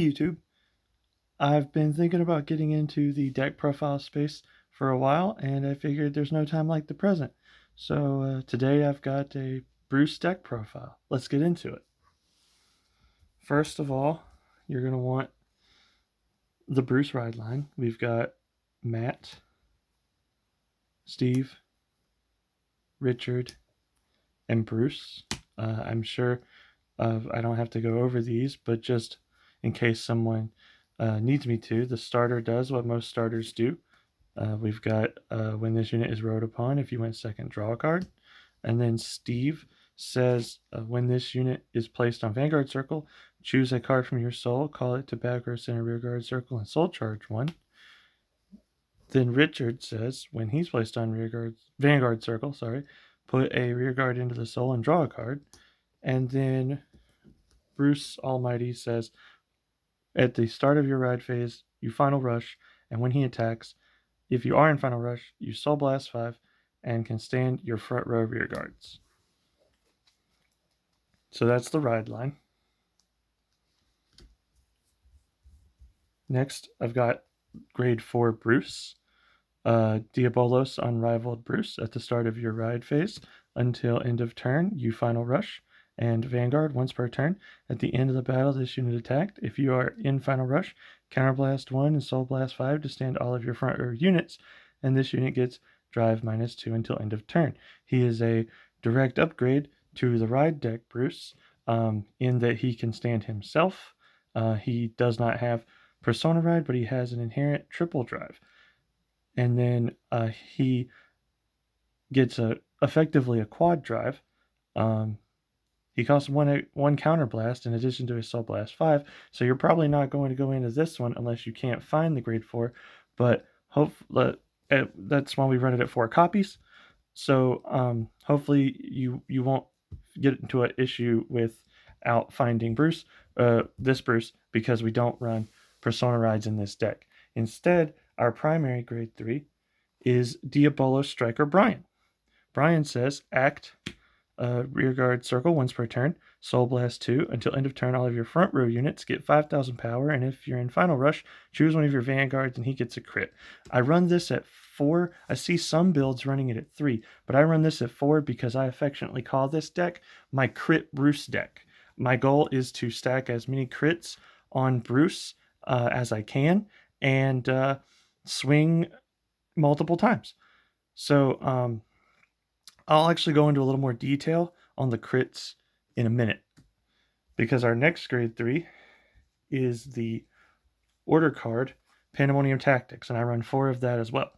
YouTube. I've been thinking about getting into the deck profile space for a while, and I figured there's no time like the present. So today I've got a Bruce deck profile. Let's get into it. First of all, you're going to want the Bruce ride line. We've got Matt, Steve, Richard, and Bruce. I'm sure I don't have to go over these, but just in case someone needs me to, the starter does what most starters do. We've got when this unit is rode upon, if you went second, draw a card. And then Steve says when this unit is placed on Vanguard Circle, choose a card from your soul, call it to back or center rear guard circle, and soul charge one. Then Richard says when he's placed on Vanguard Circle, put a rear guard into the soul and draw a card. And then Bruce Almighty says at the start of your ride phase, you final rush, and when he attacks, if you are in final rush, you soul blast 5 and can stand your front row rear guards. So that's the ride line. Next, I've got grade 4 Bruce. Diabolos, Unrivaled Bruce. At the start of your ride phase until end of turn, you final rush and Vanguard once per turn. At the end of the battle, this unit attacked. If you are in final rush, counterblast 1 and soul blast 5 to stand all of your front row units, and this unit gets drive -2 until end of turn. He is a direct upgrade to the ride deck Bruce, in that he can stand himself. He does not have Persona Ride, but he has an inherent triple drive. And then he gets effectively a quad drive. He costs one counter blast in addition to his soul blast 5, so you're probably not going to go into this one unless you can't find the grade 4. But that's why we run it at 4 copies. So hopefully you won't get into an issue without finding this Bruce, because we don't run Persona Rides in this deck. Instead, our primary grade 3 is Diabolos Striker Brian. Brian says, act rear guard circle once per turn, soul blast 2 until end of turn. All of your front row units get 5,000 power, and if you're in final rush, choose one of your vanguards and he gets a crit. I run this at 4. I see some builds running it at 3, but I run this at 4 because I affectionately call this deck my crit Bruce deck. My goal is to stack as many crits on Bruce as I can and swing multiple times. So I'll actually go into a little more detail on the crits in a minute, because our next grade 3 is the order card Pandemonium Tactics, and I run 4 of that as well.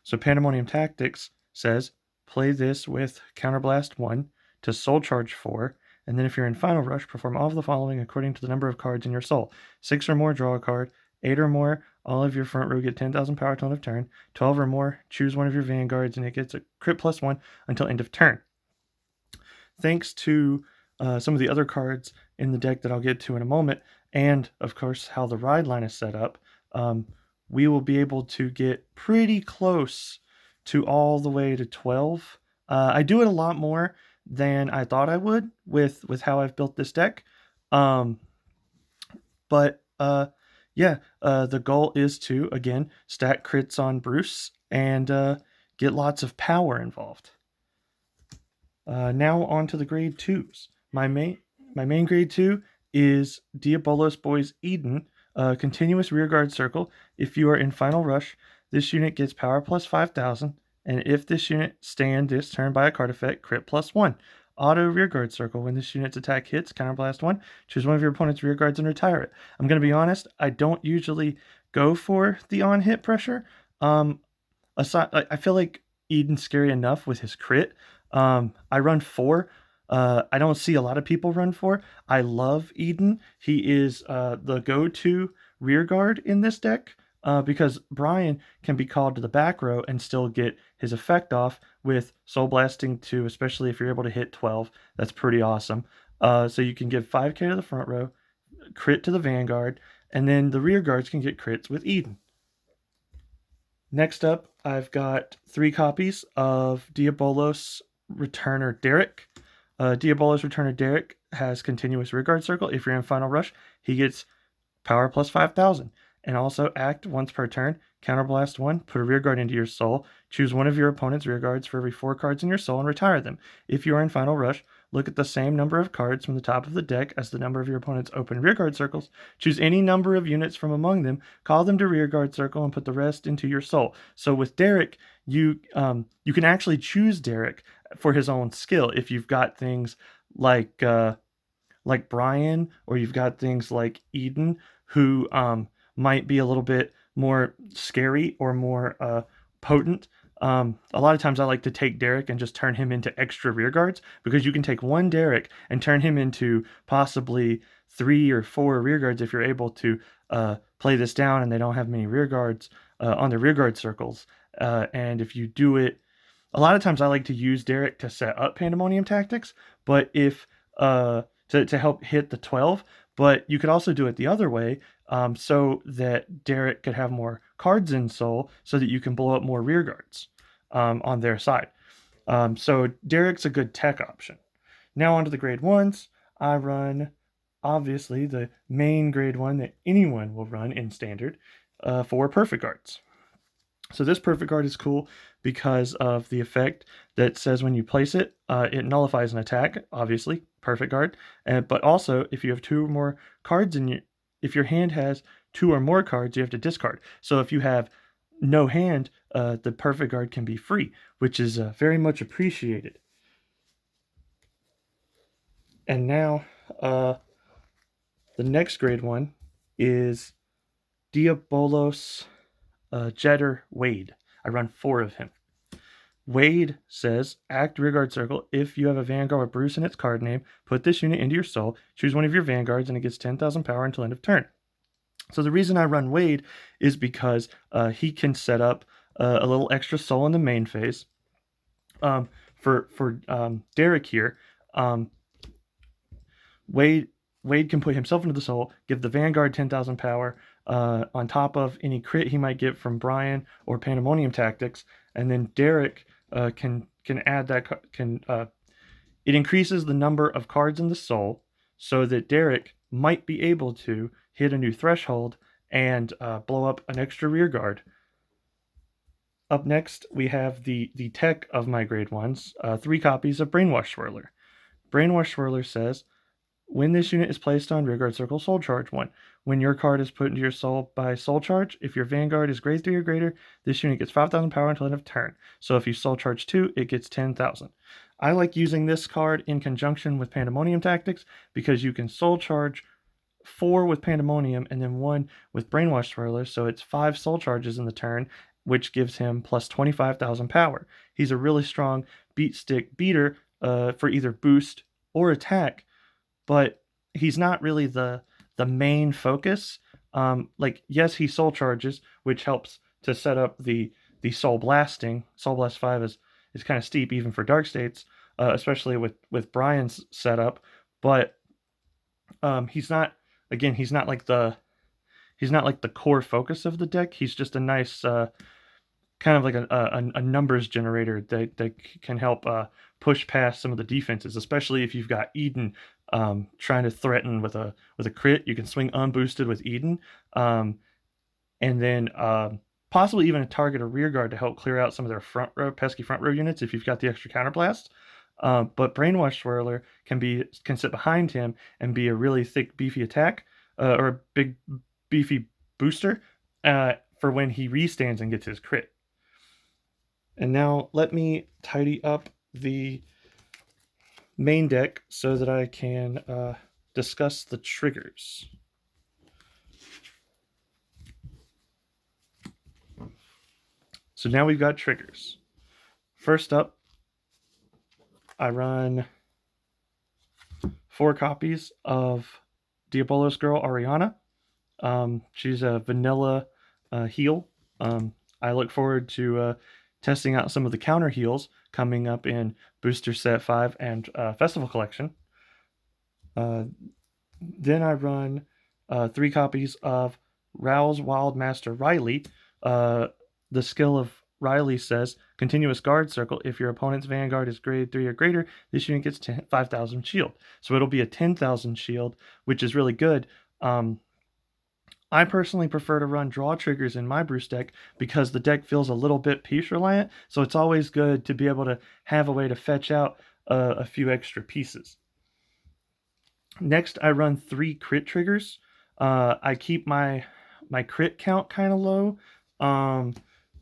So Pandemonium Tactics says play this with Counterblast 1 to soul charge 4, and then if you're in final rush, perform all of the following according to the number of cards in your soul. 6 or more, draw a card. 8 or more, all of your front row get 10,000 power till end of turn. 12 or more, choose one of your vanguards and it gets a crit +1 until end of turn. Thanks to some of the other cards in the deck that I'll get to in a moment, and of course how the ride line is set up, we will be able to get pretty close to all the way to 12. I do it a lot more than I thought I would with how I've built this deck. The goal is to, again, stack crits on Bruce and get lots of power involved. Now on to the grade 2s. My main grade 2 is Diabolos Boys Eden, continuous rearguard circle. If you are in final rush, this unit gets power +5,000, and if this unit stand this turn by a card effect, crit +1. Auto rearguard circle. When this unit's attack hits, counterblast 1, choose one of your opponent's rearguards and retire it. I'm going to be honest, I don't usually go for the on-hit pressure. I feel like Eden's scary enough with his crit. I run 4. I don't see a lot of people run 4. I love Eden. He is the go-to rearguard in this deck. Because Brian can be called to the back row and still get his effect off with Soul Blasting 2, especially if you're able to hit 12. That's pretty awesome. So you can give 5k to the front row, crit to the Vanguard, and then the rear guards can get crits with Eden. Next up, I've got 3 copies of Diabolos Returner Derek. Diabolos Returner Derek has continuous rearguard circle. If you're in final rush, he gets power plus 5,000. And also act once per turn, counterblast 1, put a rearguard into your soul, choose one of your opponent's rearguards for every 4 cards in your soul and retire them. If you are in Final Rush, look at the same number of cards from the top of the deck as the number of your opponent's open rearguard circles, choose any number of units from among them, call them to rearguard circle, and put the rest into your soul. So with Derek, you can actually choose Derek for his own skill if you've got things like Brian, or you've got things like Eden, who might be a little bit more scary or more potent. A lot of times I like to take Derek and just turn him into extra rear guards, because you can take one Derek and turn him into possibly 3 or 4 rear guards if you're able to play this down and they don't have many rear guards on their rear guard circles. And if you do it, a lot of times I like to use Derek to set up Pandemonium tactics, but if to help hit the 12, but you could also do it the other way, so that Derek could have more cards in soul so that you can blow up more rear guards on their side. So Derek's a good tech option. Now onto the grade 1s. I run, obviously, the main grade 1 that anyone will run in standard, for Perfect Guards. So this Perfect Guard is cool because of the effect that says when you place it, it nullifies an attack, obviously, Perfect Guard. But also, if you have 2 or more cards if your hand has 2 or more cards, you have to discard. So if you have no hand, the Perfect Guard can be free, which is very much appreciated. And now, the next grade 1 is Diabolos Jetter Wade. I run 4 of him. Wade says, act rearguard circle. If you have a Vanguard with Bruce in its card name, put this unit into your soul, choose one of your Vanguards, and it gets 10,000 power until end of turn. So the reason I run Wade is because he can set up a little extra soul in the main phase. For Derek here, Wade can put himself into the soul, give the Vanguard 10,000 power, on top of any crit he might get from Brian or Pandemonium tactics, and then Derek can add that it increases the number of cards in the soul, so that Derek might be able to hit a new threshold and blow up an extra rear guard. Up next, we have the tech of my grade 1s, 3 copies of Brainwash Swirler. Brainwash Swirler says, when this unit is placed on rearguard circle, soul charge 1. When your card is put into your soul by soul charge, if your Vanguard is grade 3 or greater, this unit gets 5,000 power until end of turn. So if you soul charge 2, it gets 10,000. I like using this card in conjunction with Pandemonium tactics, because you can soul charge 4 with Pandemonium and then 1 with Brainwash Swirler, so it's 5 soul charges in the turn, which gives him plus 25,000 power. He's a really strong beat stick beater for either boost or attack, but he's not really the main focus. Yes, he soul charges, which helps to set up the soul blasting. Soul Blast 5 is kind of steep even for Dark States, especially with Brian's setup. But he's not like the core focus of the deck. He's just a nice kind of like a numbers generator that can help push past some of the defenses, especially if you've got Eden trying to threaten with a crit. You can swing unboosted with Eden, and then possibly even target a rear guard to help clear out some of their pesky front row units if you've got the extra counterblast. But Brainwash Swirler can sit behind him and be a really thick, beefy attack, or a big, beefy booster for when he restands and gets his crit. And now let me tidy up the main deck so that I can discuss the triggers. So now we've got triggers. First up, I run 4 copies of Diabolos Girl Ariana. She's a vanilla heal. I look forward to testing out some of the counter heals coming up in Booster Set 5 and Festival Collection. Then I run 3 copies of Rowell's Wild Master Riley. The skill of Riley says, continuous guard circle. If your opponent's Vanguard is grade 3 or greater, this unit gets 5,000 shield. So it'll be a 10,000 shield, which is really good. I personally prefer to run draw triggers in my Bruce deck because the deck feels a little bit piece reliant, so it's always good to be able to have a way to fetch out a few extra pieces. Next, I run 3 crit triggers. I keep my crit count kind of low um,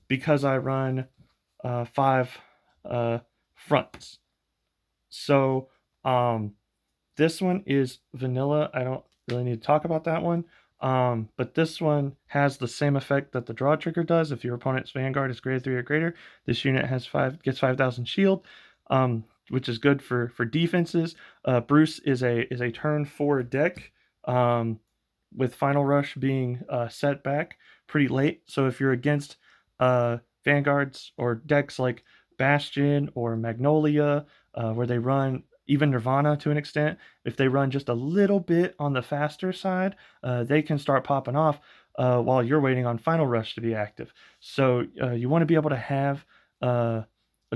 because I run 5 fronts. So this one is vanilla. I don't really need to talk about that one. But this one has the same effect that the draw trigger does. If your opponent's Vanguard is greater 3 or greater, this unit gets 5,000 shield, which is good for defenses. Bruce is a turn 4 deck, with Final Rush being set back pretty late. So if you're against Vanguards or decks like Bastion or Magnolia, where they run even Nirvana to an extent, if they run just a little bit on the faster side, they can start popping off while you're waiting on Final Rush to be active. So you want to be able to have a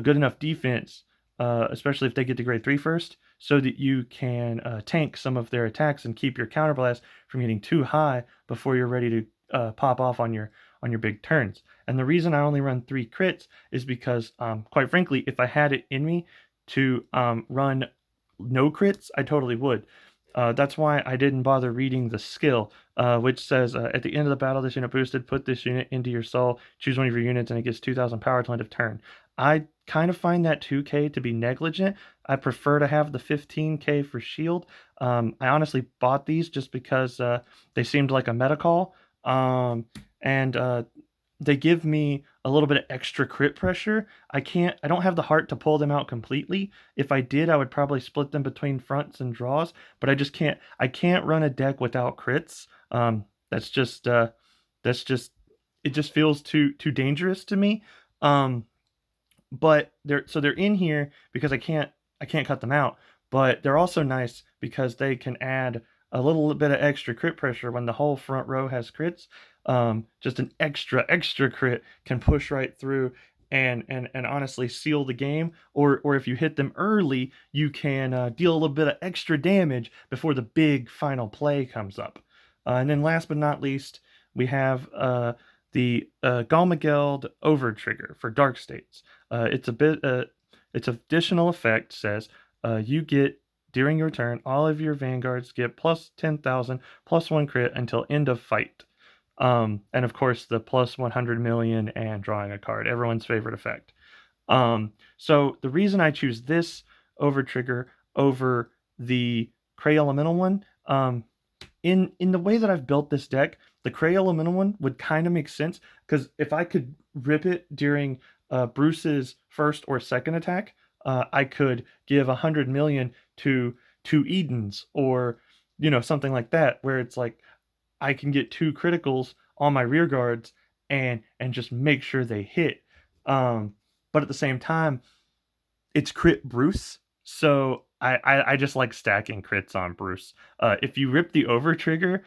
good enough defense, especially if they get to grade 3 first, so that you can tank some of their attacks and keep your counterblast from getting too high before you're ready to pop off on your big turns. And the reason I only run 3 crits is because, quite frankly, if I had it in me to run no crits, I totally would. That's why I didn't bother reading the skill, which says at the end of the battle, this unit boosted, put this unit into your soul, choose one of your units, and it gets 2,000 power till end of turn. I kind of find that 2k to be negligent. I prefer to have the 15k for shield. I honestly bought these just because they seemed like a meta call, and they give me a little bit of extra crit pressure. I don't have the heart to pull them out completely. If I did, I would probably split them between fronts and draws, but I can't run a deck without crits. That's just it just feels too dangerous to me. But they're in here because I can't cut them out, but they're also nice because they can add a little bit of extra crit pressure when the whole front row has crits. Just an extra crit can push right through and honestly seal the game. Or if you hit them early, you can deal a little bit of extra damage before the big final play comes up. And then last but not least, we have the Galmageld over trigger for Dark States. Its additional effect says you get during your turn, all of your Vanguards get plus 10,000 plus 1 crit until end of fight. And of course, the plus 100 million and drawing a card, everyone's favorite effect. So the reason I choose this over trigger over the Cray Elemental one, in the way that I've built this deck, the Cray Elemental one would kind of make sense because if I could rip it during Bruce's first or second attack, I could give 100 million to Edens or something like that, where it's like I can get 2 criticals on my rear guards and just make sure they hit. But at the same time, it's crit Bruce, so I just like stacking crits on Bruce. If you rip the over trigger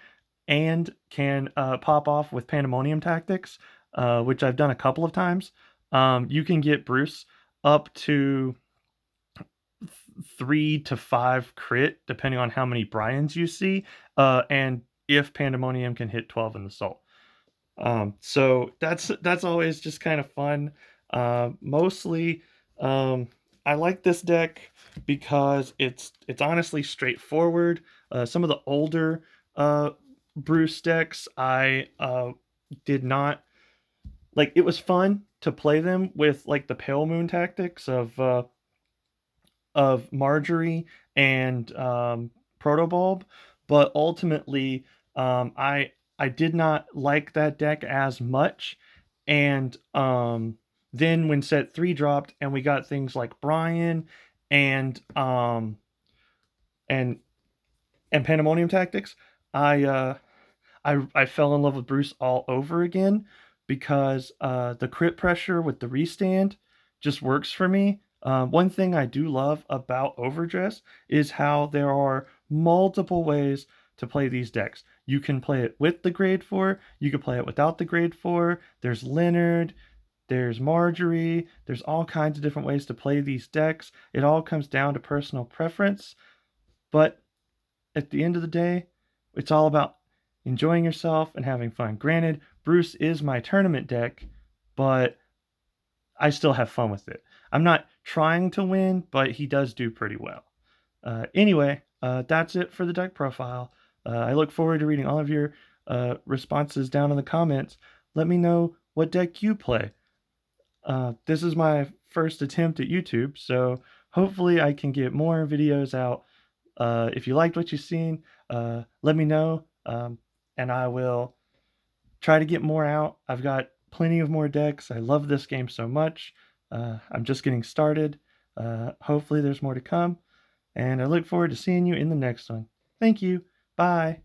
and can pop off with Pandemonium tactics, which I've done a couple of times, you can get Bruce up to 3 to 5 crit, depending on how many Bryans you see, and if Pandemonium can hit 12 in the soul. So that's always just kind of fun. Mostly, I like this deck because it's honestly straightforward. Some of the older Bruce decks, I did not like. It was fun to play them with like the Pale Moon tactics of Marjorie and Protobulb, but ultimately, I did not like that deck as much. And then when set 3 dropped and we got things like Brian and and Pandemonium Tactics, I I fell in love with Bruce all over again because the crit pressure with the restand just works for me. One thing I do love about Overdress is how there are multiple ways to play these decks. You can play it with the grade 4, you can play it without the grade 4. There's Leonard, there's Marjorie, there's all kinds of different ways to play these decks. It all comes down to personal preference, but at the end of the day, it's all about enjoying yourself and having fun. Granted, Bruce is my tournament deck, but I still have fun with it. I'm not trying to win, but he does do pretty well. Anyway, that's it for the deck profile. I look forward to reading all of your responses down in the comments. Let me know what deck you play. This is my first attempt at YouTube, so hopefully I can get more videos out. If you liked what you've seen, let me know, and I will try to get more out. I've got plenty of more decks. I love this game so much. I'm just getting started. Hopefully there's more to come, and I look forward to seeing you in the next one. Thank you. Bye.